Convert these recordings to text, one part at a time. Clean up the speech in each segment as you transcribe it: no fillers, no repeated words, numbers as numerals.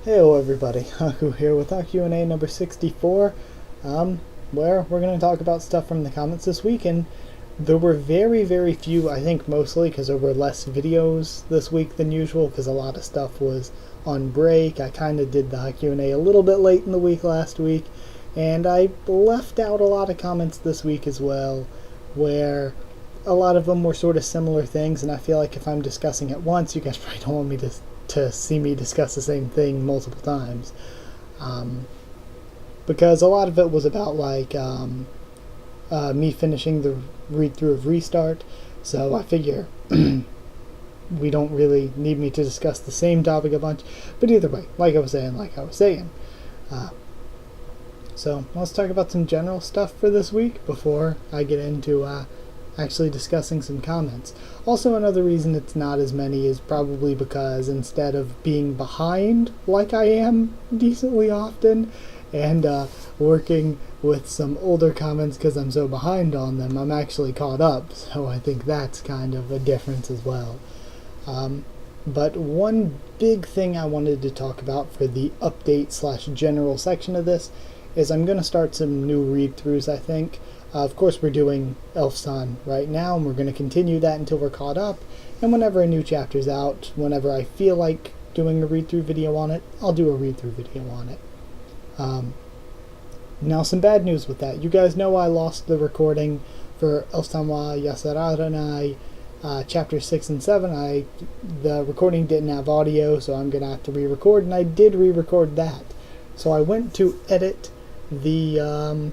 Hello everybody, Haku here with HaQ&A number 64, where we're going to talk about stuff from the comments this week, and there were very few, I think mostly because there were less videos this week than usual, because a lot of stuff was on break. I kind of did the HaQ&A a little bit late in the week last week, and I left out a lot of comments this week as well, where a lot of them were sort of similar things, and I feel like if I'm discussing it once, you guys probably don't want me to see me discuss the same thing multiple times, because a lot of it was about like me finishing the read through of Restart, so I figure we don't really need me to discuss the same topic a bunch, but either way, like I was saying, so let's talk about some general stuff for this week before I get into actually discussing some comments. Also, another reason it's not as many is probably because instead of being behind like I am decently often and working with some older comments because I'm so behind on them, I'm actually caught up, so I think that's kind of a difference as well. But one big thing I wanted to talk about for the update / general section of this is I'm going to start some new read-throughs, I think. Of course, we're doing Elfson right now, and we're going to continue that until we're caught up. And whenever a new chapter's out, whenever I feel like doing a read-through video on it, I'll do a read-through video on it. Now, some bad news with that. You guys know I lost the recording for Elfson wa Yasararanai chapters 6 and 7. The recording didn't have audio, so I'm going to have to re-record, and I did re-record that. So I went to edit the...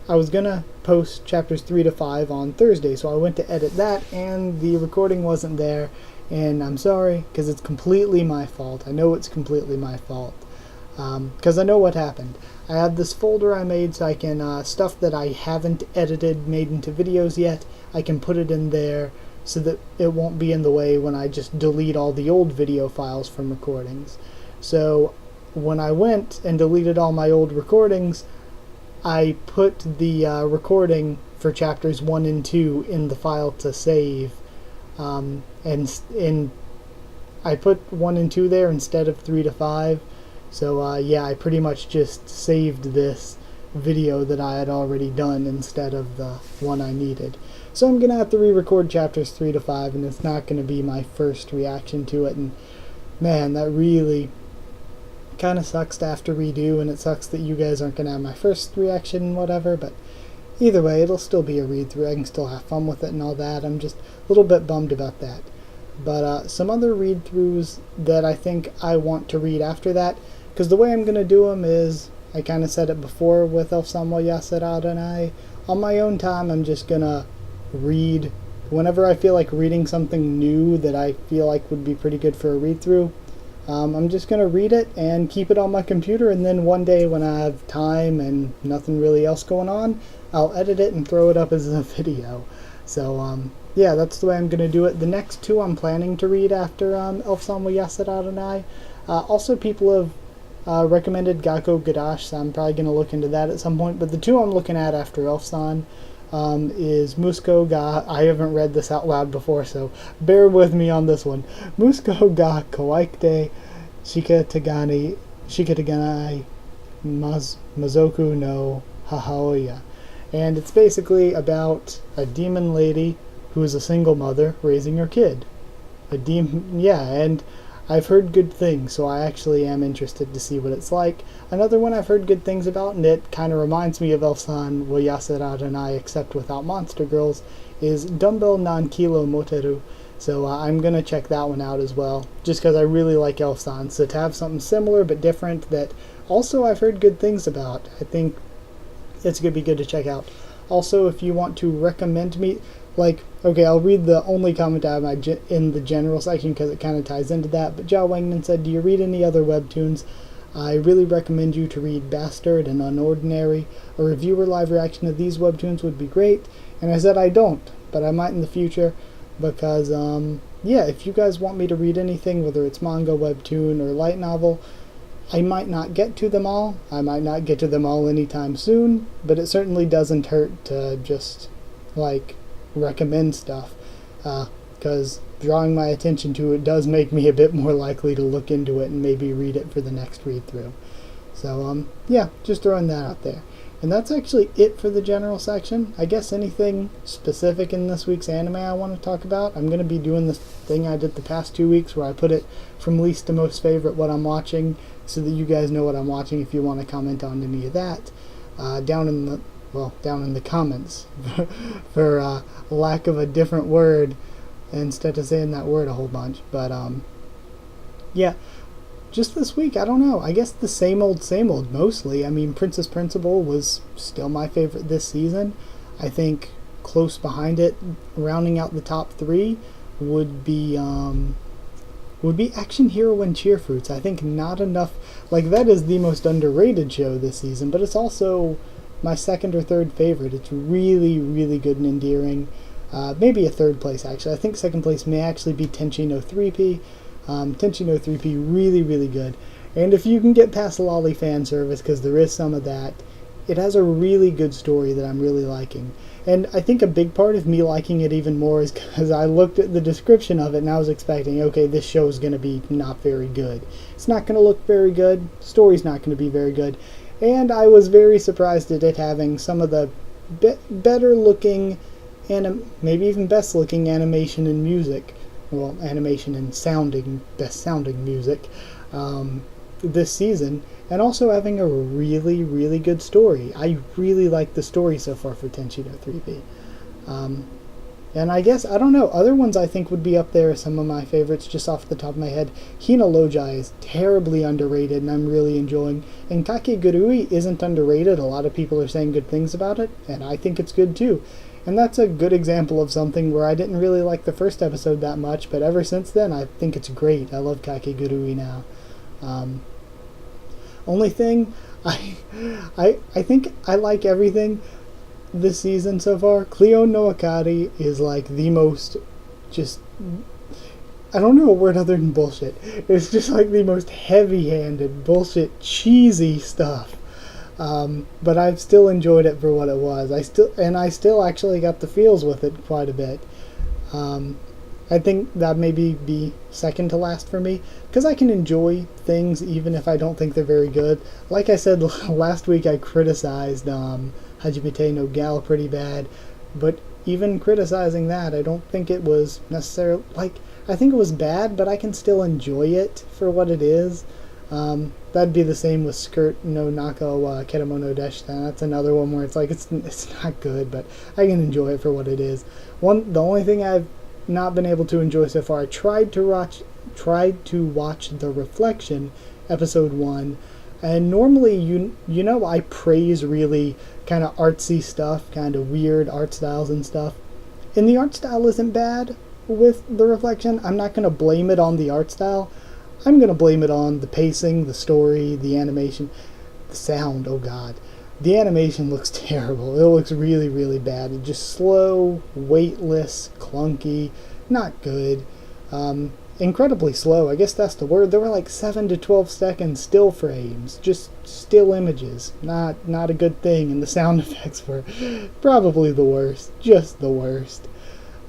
I was gonna post chapters 3 to 5 on Thursday, so I went to edit that, and the recording wasn't there, and I'm sorry, because it's completely my fault. I know it's completely my fault, because I know what happened. I have this folder I made so I can, stuff that I haven't edited, made into videos yet, I can put it in there so that it won't be in the way when I just delete all the old video files from recordings. So when I went and deleted all my old recordings, I put the recording for chapters 1 and 2 in the file to save, and I put 1 and 2 there instead of 3 to 5, so yeah, I pretty much just saved this video that I had already done instead of the one I needed. So I'm going to have to re-record chapters 3 to 5, and it's not going to be my first reaction to it, and man, that really kind of sucks to have to redo, and it sucks that you guys aren't going to have my first reaction, whatever, but either way, it'll still be a read-through. I can still have fun with it and all that. I'm just a little bit bummed about that. But some other read-throughs that I think I want to read after that, because the way I'm going to do them is, I kind of said it before with Elfson wa Yasararanai, on my own time I'm just going to read whenever I feel like reading something new that I feel like would be pretty good for a read-through. I'm just going to read it and keep it on my computer, and then one day when I have time and nothing really else going on, I'll edit it and throw it up as a video. So, yeah, that's the way I'm going to do it. The next two I'm planning to read after Elfson wa Yasararanai. Also, people have recommended Gakko Gadash, so I'm probably going to look into that at some point. But the two I'm looking at after Elfson is Musko ga, I haven't read this out loud before, so bear with me on this one. Musko ga kawaikute shikataganai mazoku no hahaoya. And it's basically about a demon lady who is a single mother raising her kid. And I've heard good things, so I actually am interested to see what it's like. Another one I've heard good things about, and it kind of reminds me of Elfson wa Yasararanai except without monster girls, is Dumbbell Nan Kilo Moteru. So I'm going to check that one out as well, just because I really like Elfson. So to have something similar but different that also I've heard good things about, I think it's going to be good to check out. Also, if you want to recommend me, like, okay, I'll read the only comment I have in the general section because it kind of ties into that, but Ja Wangnan said, do you read any other webtoons? I really recommend you to read Bastard and Unordinary. A review or live reaction of these webtoons would be great. And I said I don't, but I might in the future, because, yeah, if you guys want me to read anything, whether it's manga, webtoon, or light novel, I might not get to them all. I might not get to them all anytime soon, but it certainly doesn't hurt to just, like, recommend stuff, because drawing my attention to it does make me a bit more likely to look into it and maybe read it for the next read through. So yeah, just throwing that out there. And that's actually it for the general section. I guess anything specific in this week's anime I want to talk about, I'm going to be doing this thing I did the past 2 weeks where I put it from least to most favorite what I'm watching, so that you guys know what I'm watching if you want to comment on any of that. Down in the comments, for lack of a different word, instead of saying that word a whole bunch. But yeah. Just this week, I don't know. I guess the same old mostly. I mean, Princess Principal was still my favorite this season. I think close behind it, rounding out the top 3, would be Action Hero and Cheerfruits. I think not enough. Like, that is the most underrated show this season, but it's also my second or third favorite. It's really, really good and endearing. Maybe a third place, actually. I think second place may actually be Tenchi no 3P. Tenchi no 3P, really, really good. And if you can get past lolly fan service, because there is some of that, it has a really good story that I'm really liking. And I think a big part of me liking it even more is because I looked at the description of it and I was expecting, okay, this show is going to be not very good. It's not going to look very good. Story's not going to be very good. And I was very surprised at it having some of the better looking, maybe even best looking animation and music. Well, animation and best sounding music this season, and also having a really, really good story. I really like the story so far for Tenchi no 3P. And I guess, I don't know, other ones I think would be up there as some of my favorites just off the top of my head. Hina Lojai is terribly underrated and I'm really enjoying. And Kakegurui isn't underrated. A lot of people are saying good things about it, and I think it's good too. And that's a good example of something where I didn't really like the first episode that much, but ever since then I think it's great. I love Kakegurui now. Only thing, I think I like everything this season so far. Cleo no Akari is like the most just, I don't know a word other than bullshit. It's just like the most heavy-handed, bullshit, cheesy stuff. But I've still enjoyed it for what it was. I still actually got the feels with it quite a bit. I think that maybe be second to last for me, because I can enjoy things even if I don't think they're very good. Like I said last week, I criticized Hajimete no Gal pretty bad, but even criticizing that, I don't think it was necessarily, I think it was bad, but I can still enjoy it for what it is. That'd be the same with Skirt no Nako Keremono Deshita. That's another one where it's like it's not good, but I can enjoy it for what it is. The only thing I've not been able to enjoy so far, I tried to watch The Reflection episode 1, and normally you know I praise really kind of artsy stuff, kind of weird art styles and stuff, and the art style isn't bad with The Reflection. I'm not going to blame it on the art style. I'm going to blame it on the pacing, the story, the animation, the sound. Oh god. The animation looks terrible. It looks really, really bad. It's just slow, weightless, clunky, not good. Incredibly slow. I guess that's the word. There were like 7 to 12 second still frames. Just still images. Not a good thing. And the sound effects were probably the worst. Just the worst.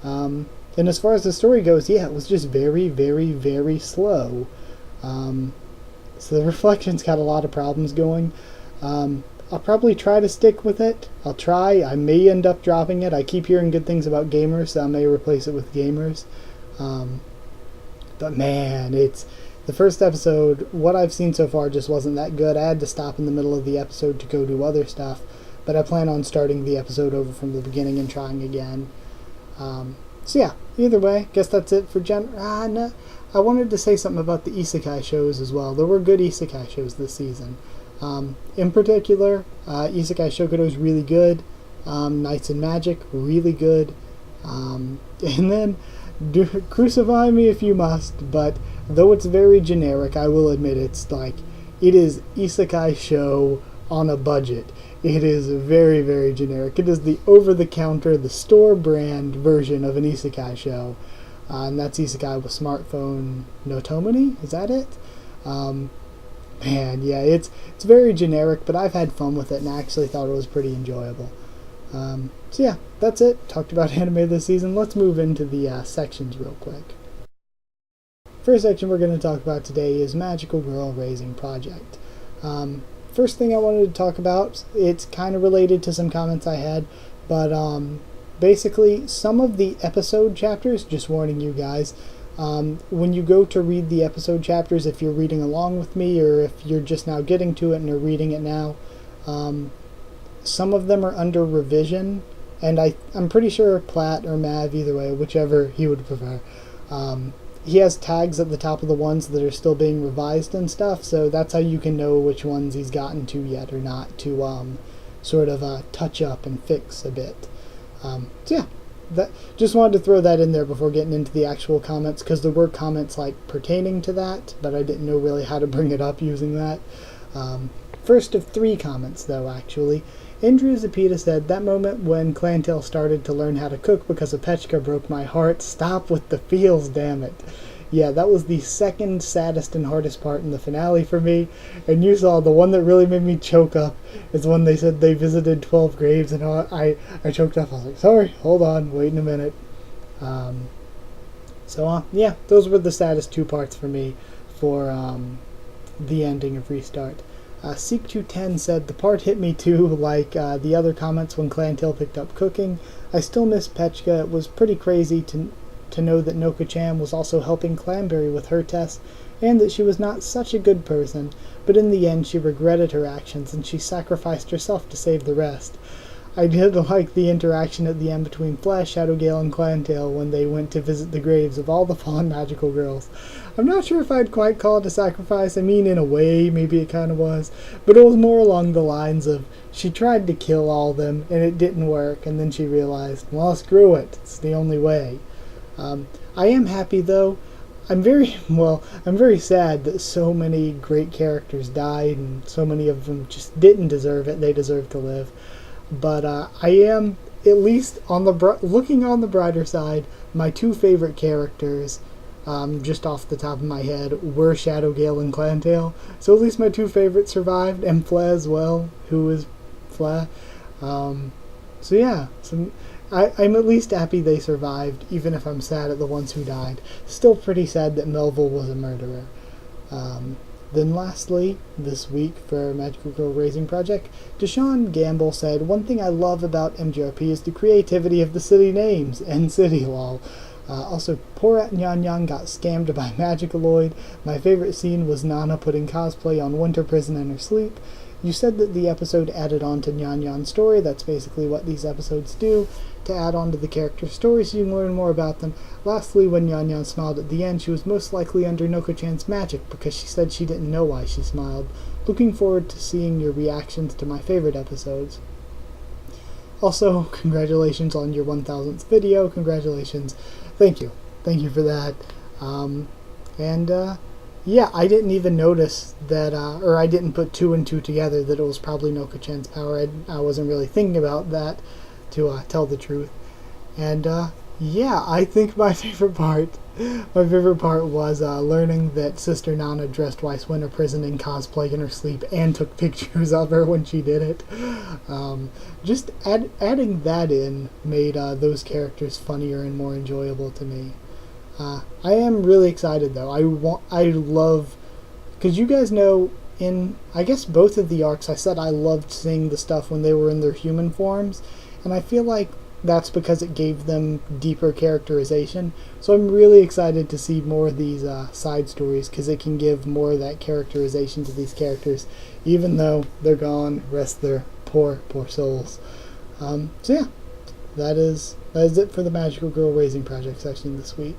And as far as the story goes, yeah, it was just very, very, very slow. So The Reflection's got a lot of problems going. I'll probably try to stick with it. I'll try. I may end up dropping it. I keep hearing good things about Gamers, so I may replace it with Gamers. But man, it's the first episode. What I've seen so far just wasn't that good. I had to stop in the middle of the episode to go do other stuff, but I plan on starting the episode over from the beginning and trying again. So yeah, either way, guess that's it for no, I wanted to say something about the isekai shows as well. There were good isekai shows this season. In particular, Isekai Shokudo is really good. Knights and Magic, really good. And then, crucify me if you must, but though it's very generic, I will admit it is isekai show on a budget. It is very, very generic. It is the over-the-counter, the store brand version of an isekai show. And that's Isekai with Smartphone no Tomoni? Is that it? Man, yeah, it's very generic, but I've had fun with it and I actually thought it was pretty enjoyable. So yeah, that's it. Talked about anime this season. Let's move into the sections real quick. first section we're going to talk about today is Magical Girl Raising Project. First thing I wanted to talk about, it's kind of related to some comments I had, but basically some of the episode chapters, just warning you guys, when you go to read the episode chapters, if you're reading along with me or if you're just now getting to it and are reading it now, some of them are under revision, and I'm pretty sure Platt or Mav, either way, whichever he would prefer, he has tags at the top of the ones that are still being revised and stuff, so that's how you can know which ones he's gotten to yet or not, to sort of touch up and fix a bit. So yeah, just wanted to throw that in there before getting into the actual comments, because there were comments like pertaining to that, but I didn't know really how to bring it up using that. First of 3 comments, though, actually. Andrew Zapita said, "That moment when Clantail started to learn how to cook because of Pechka broke my heart. Stop with the feels, damn it." Yeah, that was the second saddest and hardest part in the finale for me. And you saw the one that really made me choke up is when they said they visited 12 graves, and I choked up. I was like, sorry, hold on, wait a minute. Yeah, those were the saddest 2 parts for me for the ending of Restart. Seek210 said, "The part hit me too, like the other comments when Clantail picked up cooking. I still miss Pechka. It was pretty crazy to know that Noka-chan was also helping Clanberry with her tests, and that she was not such a good person, but in the end she regretted her actions and she sacrificed herself to save the rest. I did like the interaction at the end between Flash, Shadowgale, and Clantail when they went to visit the graves of all the fallen magical girls. I'm not sure if I'd quite call it a sacrifice. I mean, in a way, maybe it kind of was, but it was more along the lines of she tried to kill all of them and it didn't work, and then she realized, well, screw it, it's the only way." I am happy, though. I'm very sad that so many great characters died and so many of them just didn't deserve it. They deserve to live. But I am, at least looking on the brighter side, my 2 favorite characters, just off the top of my head, were Shadowgale and Clantail. So at least my 2 favorites survived, and Fla as well, who is Fla. So yeah, I'm at least happy they survived, even if I'm sad at the ones who died. Still pretty sad that Melville was a murderer. Then lastly, this week for Magical Girl Raising Project, Deshaun Gamble said, "One thing I love about MGRP is the creativity of the city names, and city lol. Also, poor Nyan Nyan got scammed by Magicaloid. My favorite scene was Nana putting cosplay on Winter Prison in her sleep. You said that the episode added on to Nyan Nyan's story. That's basically what these episodes do, to add on to the character's story so you can learn more about them. Lastly, when Nyan Nyan smiled at the end, she was most likely under Noka-chan's magic because she said she didn't know why she smiled. Looking forward to seeing your reactions to my favorite episodes. Also, congratulations on your 1000th video. Congratulations. Thank you. Thank you for that. Yeah, I didn't even notice that, or I didn't put 2 and 2 together that it was probably Noka-chan's power. I wasn't really thinking about that, to tell the truth. And yeah, I think my favorite part was learning that Sister Nana dressed Weiss Winter Prison in cosplay in her sleep and took pictures of her when she did it. Just adding that in made those characters funnier and more enjoyable to me. I am really excited, though. I love, because you guys know, in I guess both of the arcs, I said I loved seeing the stuff when they were in their human forms, and I feel like that's because it gave them deeper characterization. So I'm really excited to see more of these side stories, because it can give more of that characterization to these characters, even though they're gone. Rest their poor souls. So yeah, that is it for the Magical Girl Raising Project section this week.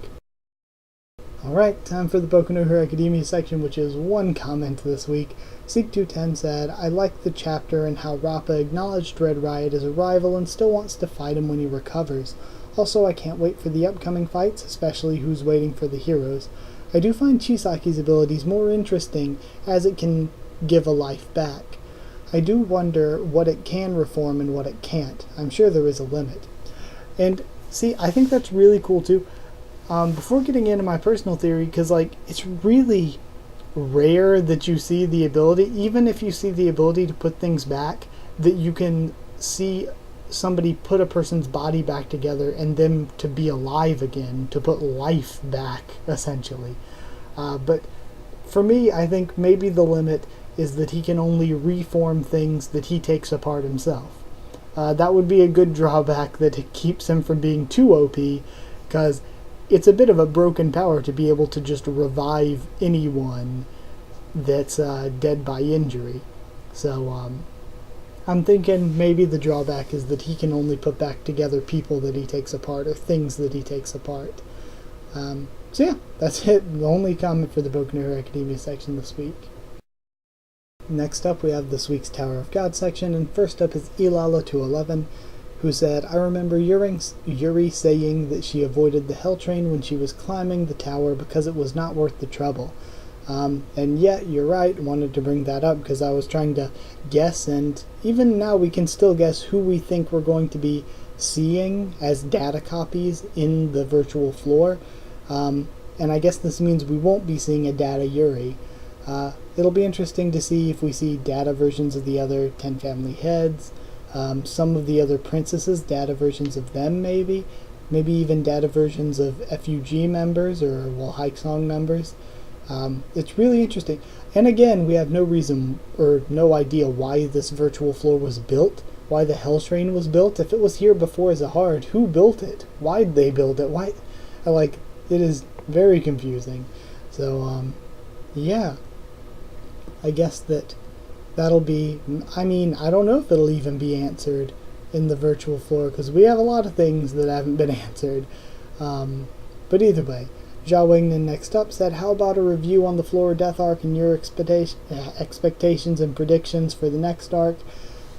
Alright, time for the Boku no Hero Academia section, which is 1 comment this week. Seek210 said, "I liked the chapter and how Rappa acknowledged Red Riot as a rival and still wants to fight him when he recovers. Also, I can't wait for the upcoming fights, especially who's waiting for the heroes. I do find Chisaki's abilities more interesting, as it can give a life back. I do wonder what it can reform and what it can't. I'm sure there is a limit." And see, I think that's really cool too. Before getting into my personal theory, because it's really rare that you see the ability, even if you see the ability to put things back, that you can see somebody put a person's body back together and them to be alive again, to put life back, essentially. But for me, I think maybe the limit is that he can only reform things that he takes apart himself. That would be a good drawback that it keeps him from being too OP, because it's a bit of a broken power to be able to just revive anyone that's dead by injury. So I'm thinking maybe the drawback is that he can only put back together people that he takes apart or things that he takes apart. So yeah, that's it. The only comment for the Boku no Hero Academia section this week. Next up, we have this week's Tower of God section, and first up is Ilala211, who said, I remember Yuri saying that she avoided the Hell Train when she was climbing the tower because it was not worth the trouble. And yet, you're right, wanted to bring that up because I was trying to guess, and even now we can still guess who we think we're going to be seeing as data copies in the virtual floor. And I guess this means we won't be seeing a data Yuri. It'll be interesting to see if we see data versions of the other 10 family heads, some of the other princesses, data versions of them maybe even data versions of FUG members or Hike Song members. It's really interesting. And again, we have no reason or no idea why this virtual floor was built, why the Hell Train was built. If it was here before Zahard, who built it? Why'd they build it? Why? It is very confusing. So, yeah. I guess that'll be, I don't know if it'll even be answered in the virtual floor, because we have a lot of things that haven't been answered. But either way, Jia Wingnan next up said, how about a review on the Floor of Death arc and your expectations and predictions for the next arc?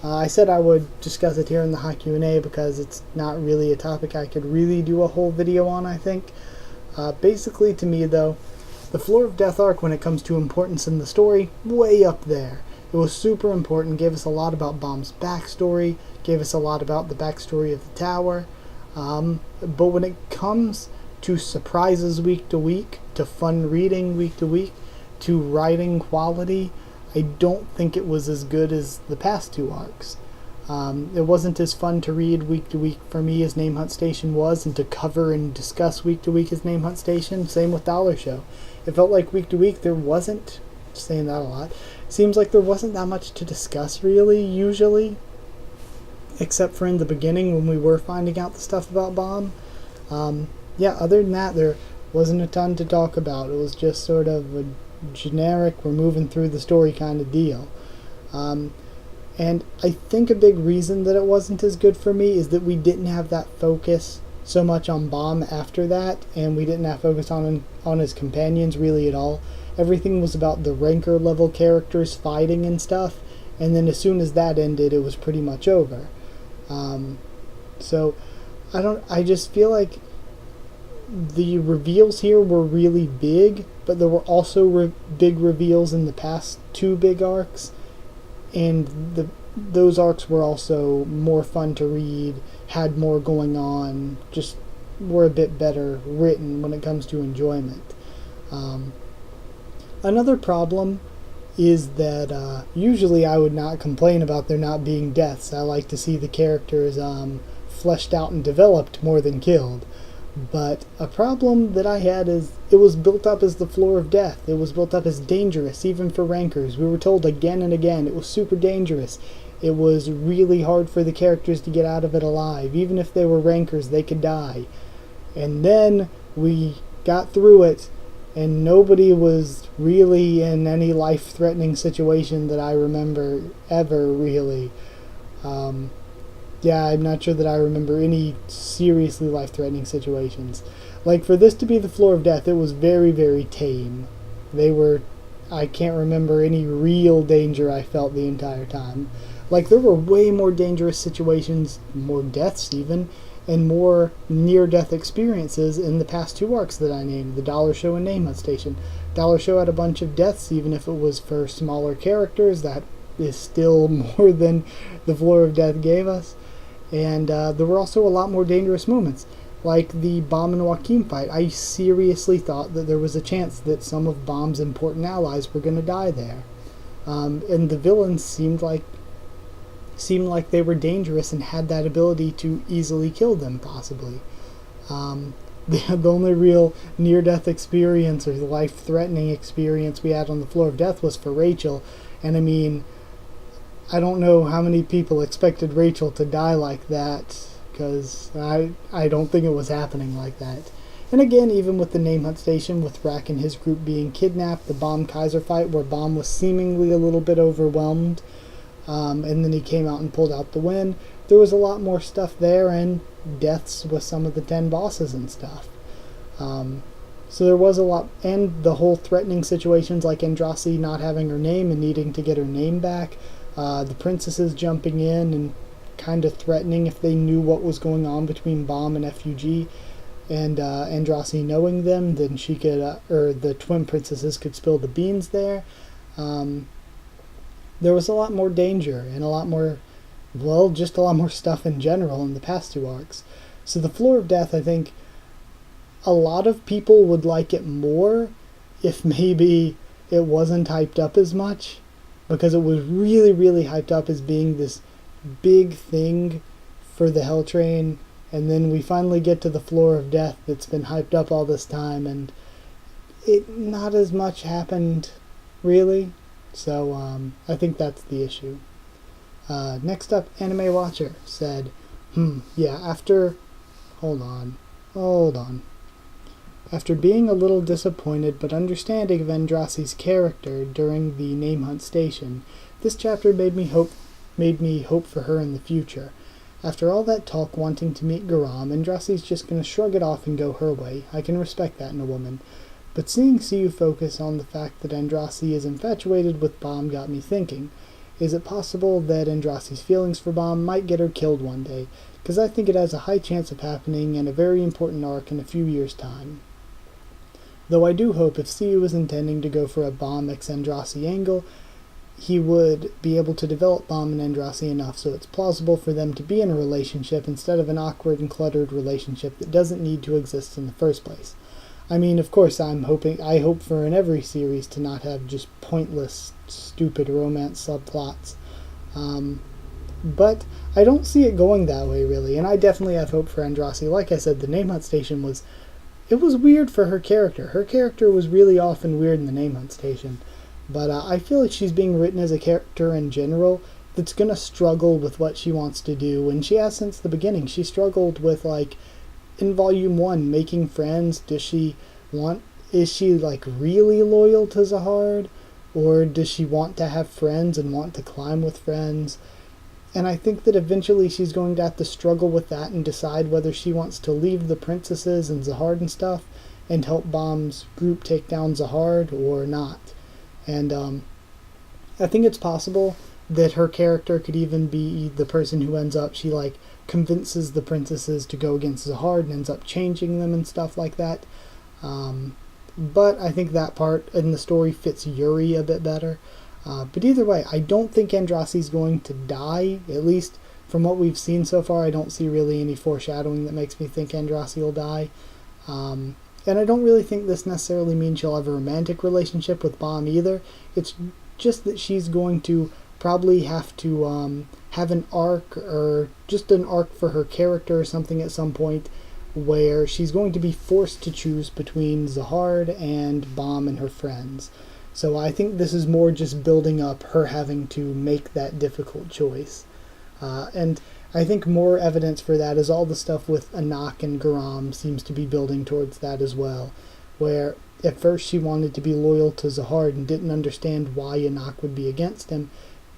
I said I would discuss it here in the HaQ&A because it's not really a topic I could really do a whole video on, I think. Basically, to me, though, the Floor of Death arc, when it comes to importance in the story, way up there. It was super important, gave us a lot about Bomb's backstory, gave us a lot about the backstory of the tower. But when it comes to surprises week to week, to fun reading week to week, to writing quality, I don't think it was as good as the past two arcs. It wasn't as fun to read week to week for me as Name Hunt Station was, and to cover and discuss week to week as Name Hunt Station. Same with Dollar Show. It felt like week to week there wasn't, saying that a lot, seems like there wasn't that much to discuss really, usually, except for in the beginning when we were finding out the stuff about Bomb. Yeah, other than that, there wasn't a ton to talk about. It was just sort of a generic, we're moving through the story kind of deal. And I think a big reason that it wasn't as good for me is that we didn't have that focus so much on Bomb after that, and we didn't have focus on his companions really at all. Everything was about the ranker level characters fighting and stuff, and then as soon as that ended, it was pretty much over. So I just feel like the reveals here were really big, but there were also big reveals in the past two big arcs, and those arcs were also more fun to read, had more going on, just were a bit better written when it comes to enjoyment. Another problem is that usually I would not complain about there not being deaths. I like to see the characters fleshed out and developed more than killed. But a problem that I had is it was built up as the Floor of Death. It was built up as dangerous, even for rankers. We were told again and again it was super dangerous. It was really hard for the characters to get out of it alive. Even if they were rankers, they could die. And then we got through it, and nobody was really in any life-threatening situation that I remember ever, really. Yeah, I'm not sure that I remember any seriously life-threatening situations. Like, for this to be the Floor of Death, it was very, very tame. I can't remember any real danger I felt the entire time. Like, there were way more dangerous situations, more deaths even, and more near-death experiences in the past two arcs that I named, the Dollar Show and Name Hunt Station. Dollar Show had a bunch of deaths, even if it was for smaller characters. That is still more than the Floor of Death gave us. And there were also a lot more dangerous moments, like the Bomb and Joaquin fight. I seriously thought that there was a chance that some of Bomb's important allies were going to die there. And the villains seemed like they were dangerous and had that ability to easily kill them, possibly. the only real near-death experience or life-threatening experience we had on the floor of death was for Rachel. And I mean, I don't know how many people expected Rachel to die like that, because I don't think it was happening like that. And again, even with the Name Hunt Station, with Rack and his group being kidnapped, the Bomb-Kaiser fight where Bomb was seemingly a little bit overwhelmed, and then he came out and pulled out the win, there was a lot more stuff there, and deaths with some of the 10 bosses and stuff. So there was a lot, and the whole threatening situations like Androssi not having her name and needing to get her name back, the princesses jumping in and kind of threatening if they knew what was going on between Bomb and FUG, and Androssi knowing them, then she could, or the twin princesses could spill the beans there. There was a lot more danger and a lot more, well, just a lot more stuff in general in the past 2 arcs. So the Floor of Death, I think a lot of people would like it more if maybe it wasn't hyped up as much, because it was really, really hyped up as being this big thing for the Hell Train, and then we finally get to the Floor of Death that's been hyped up all this time, and not as much happened, really. So I think that's the issue. Next up, Anime Watcher said, yeah, hold on. After being a little disappointed but understanding of Androssi's character during the Name Hunt Station, this chapter made me hope for her in the future. After all that talk wanting to meet Garron, Androssi's just gonna shrug it off and go her way. I can respect that in a woman. But seeing Siu focus on the fact that Androssi is infatuated with Bomb got me thinking, is it possible that Androssi's feelings for Bomb might get her killed one day? Because I think it has a high chance of happening in a very important arc in a few years' time. Though I do hope if Siu is intending to go for a Bomb x Androssi angle, he would be able to develop Bomb and Androssi enough so it's plausible for them to be in a relationship instead of an awkward and cluttered relationship that doesn't need to exist in the first place. I mean, of course, I hope for in every series to not have just pointless, stupid romance subplots. But I don't see it going that way, really, and I definitely have hope for Androssi. Like I said, the Name Hunt Station was weird for her character. Her character was really often weird in the Name Hunt Station. But I feel like she's being written as a character in general that's going to struggle with what she wants to do. And she has since the beginning. She struggled with, like, in Volume 1, making friends. Is she, like, really loyal to Zahard? Or does she want to have friends and want to climb with friends? And I think that eventually she's going to have to struggle with that and decide whether she wants to leave the princesses and Zahard and stuff and help Bomb's group take down Zahard or not. And I think it's possible that her character could even be the person who ends up, she like convinces the princesses to go against Zahard and ends up changing them and stuff like that. But I think that part in the story fits Yuri a bit better. But either way, I don't think Androssi's going to die. At least from what we've seen so far, I don't see really any foreshadowing that makes me think Androssi will die. And I don't really think this necessarily means she'll have a romantic relationship with Bomb either. It's just that she's going to probably have to have an arc, or just an arc for her character or something at some point, where she's going to be forced to choose between Zahard and Bomb and her friends. So I think this is more just building up her having to make that difficult choice. And I think more evidence for that is all the stuff with Anak and Garron seems to be building towards that as well, where at first she wanted to be loyal to Zahard and didn't understand why Anak would be against him,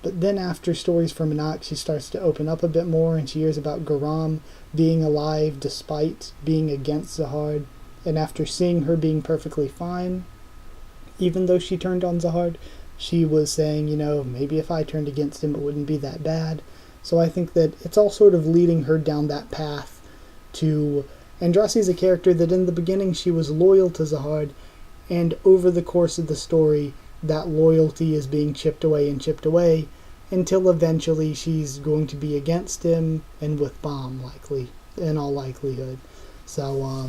but then after stories from Anak she starts to open up a bit more, and she hears about Garron being alive despite being against Zahard, and after seeing her being perfectly fine, even though she turned on Zahard, she was saying, maybe if I turned against him it wouldn't be that bad. So I think that it's all sort of leading her down that path to... Androssi's a character that in the beginning she was loyal to Zahard, and over the course of the story that loyalty is being chipped away until eventually she's going to be against him and with Bomb, likely, in all likelihood. So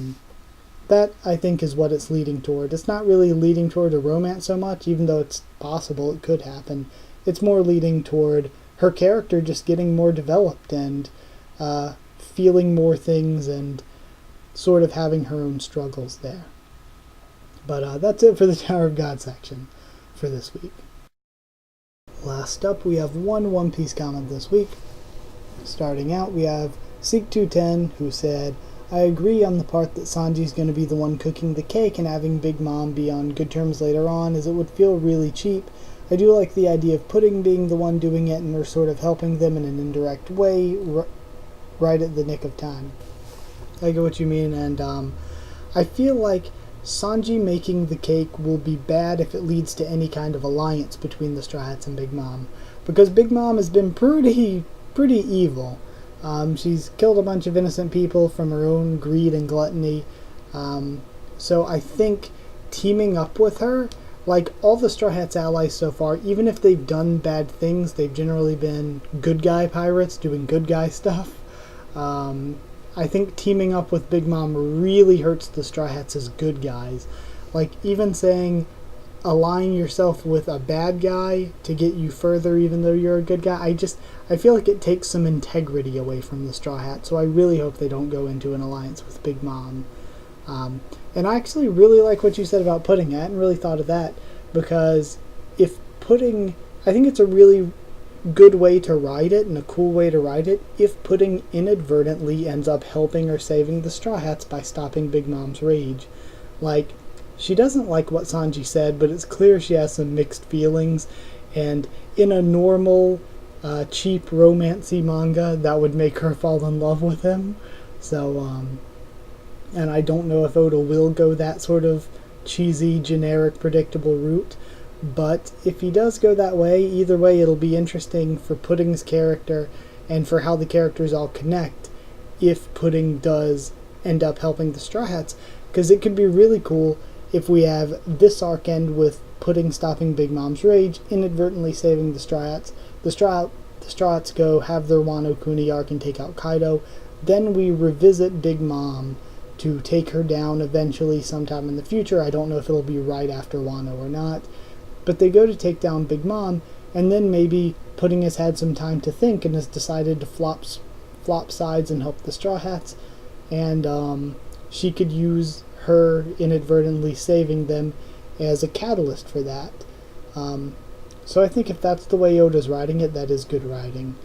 that I think is what it's leading toward. It's not really leading toward a romance so much, even though it's possible it could happen. It's more leading toward her character just getting more developed and feeling more things and sort of having her own struggles there. But that's it for the Tower of God section for this week. Last up, we have one Piece comment this week. Starting out, we have Seek210, who said, I agree on the part that Sanji's going to be the one cooking the cake and having Big Mom be on good terms later on, as it would feel really cheap. I do like the idea of Pudding being the one doing it and her sort of helping them in an indirect way right at the nick of time. I get what you mean, and I feel like Sanji making the cake will be bad if it leads to any kind of alliance between the Straw Hats and Big Mom, because Big Mom has been pretty evil. She's killed a bunch of innocent people from her own greed and gluttony, so I think teaming up with her, like all the Straw Hats allies so far, even if they've done bad things, they've generally been good guy pirates doing good guy stuff. I think teaming up with Big Mom really hurts the Straw Hats as good guys. Like, even saying align yourself with a bad guy to get you further even though you're a good guy, I feel like it takes some integrity away from the Straw Hats, so I really hope they don't go into an alliance with Big Mom. And I actually really like what you said about Pudding. I hadn't really thought of that, because if Pudding, I think it's a really good way to write it and a cool way to write it if Pudding inadvertently ends up helping or saving the Straw Hats by stopping Big Mom's rage. Like, she doesn't like what Sanji said, but it's clear she has some mixed feelings, and in a normal, cheap romance-y manga, that would make her fall in love with him. So, and I don't know if Oda will go that sort of cheesy, generic, predictable route. But if he does go that way, either way it'll be interesting for Pudding's character and for how the characters all connect if Pudding does end up helping the Straw Hats. Because it could be really cool if we have this arc end with Pudding stopping Big Mom's rage, inadvertently saving the Straw Hats. The Straw Hats go have their Wano Kuni arc and take out Kaido. Then we revisit Big Mom to take her down eventually sometime in the future. I don't know if it'll be right after Wano or not. But they go to take down Big Mom, and then maybe Pudding has had some time to think and has decided to flop sides and help the Straw Hats, and she could use her inadvertently saving them as a catalyst for that. So I think if that's the way Oda's writing it, that is good writing.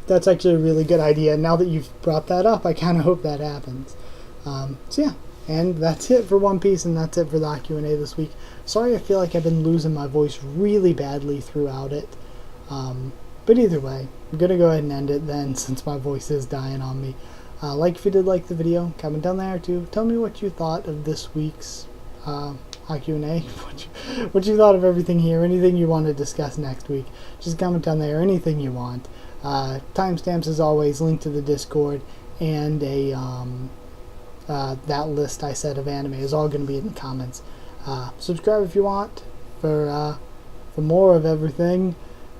That's actually a really good idea, and now that you've brought that up, I kind of hope that happens. So yeah. And that's it for One Piece, and that's it for the HaQ&A this week. Sorry, I feel like I've been losing my voice really badly throughout it. But either way, I'm going to go ahead and end it then, since my voice is dying on me. Like if you did like the video, comment down there too. Tell me what you thought of this week's HaQ&A. What you thought of everything here. Anything you want to discuss next week. Just comment down there, anything you want. Timestamps as always, link to the Discord, and that list I said of anime is all going to be in the comments. Subscribe if you want for more of everything,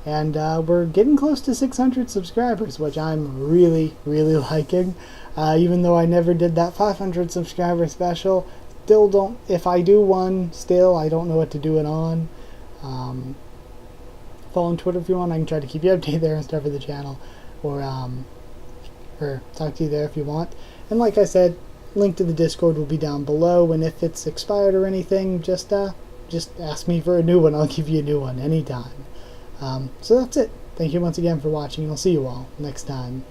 and we're getting close to 600 subscribers, which I'm really liking. Even though I never did that 500 subscriber special, still don't. If I do one, still I don't know what to do it on. Follow on Twitter if you want. I can try to keep you updated there and stuff for the channel, or talk to you there if you want. And like I said, link to the Discord will be down below, and if it's expired or anything, just ask me for a new one. I'll give you a new one anytime. So that's it. Thank you once again for watching, and I'll see you all next time.